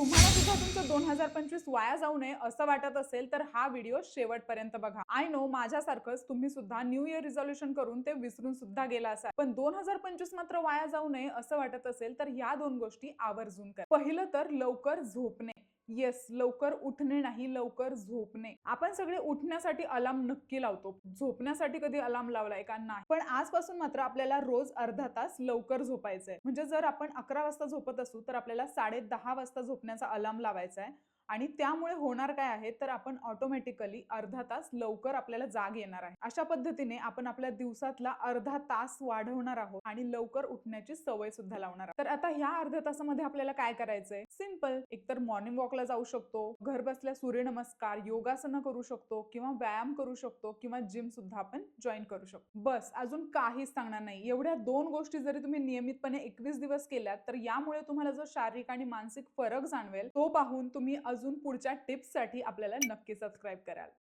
तुम्हाला सुद्धा तुमचं 2025 वाया जाऊ नये असं वाटत असेल तर हा व्हिडिओ शेवटपर्यंत बघा. आय नो माझ्यासारखंच तुम्ही सुद्धा न्यू इयर रिझोल्यूशन करून ते विसरून सुद्धा गेला असाल, पण 2025 मात्र वाया जाऊ नये असं वाटत असेल तर या दोन गोष्टी आवर्जून करा. पहिलं तर लवकर झोपणे. येस, लवकर उठणे नाही, लवकर झोपणे. आपण सगळे उठण्यासाठी अलार्म नक्की लावतो, झोपण्यासाठी कधी अलार्म लावलाय का? नाही. पण आजपासून मात्र आपल्याला रोज अर्धा तास लवकर झोपायचंय. म्हणजे जर आपण 11 वाजता झोपत असू तर आपल्याला 10:30 वाजता झोपण्याचा अलार्म लावायचा आहे. आणि त्यामुळे होणार काय आहे तर आपण ऑटोमॅटिकली अर्धा तास लवकर आपल्याला जाग येणार आहे. अशा पद्धतीने आपण आपल्या दिवसातला अर्धा तास वाढवणार आहोत आणि लवकर उठण्याची सवय सुद्धा लावणार आहोत. तर आता ह्या अर्ध्या तासामध्ये आपल्याला काय करायचंय? सिंपल. एकतर मॉर्निंग वॉकला जाऊ शकतो, घर बसल्या सूर्यनमस्कार, योगासनं करू शकतो किंवा व्यायाम करू शकतो किंवा जिम सुद्धा आपण जॉईन करू शकतो. बस, अजून काहीच सांगणार नाही. एवढ्या दोन गोष्टी जरी तुम्ही नियमितपणे 21 दिवस केल्यात तर यामुळे तुम्हाला जो शारीरिक आणि मानसिक फरक जाणवेल तो पाहून तुम्ही अजून पुढच्या टिप्ससाठी आपल्याला नक्की सबस्क्राईब कराल.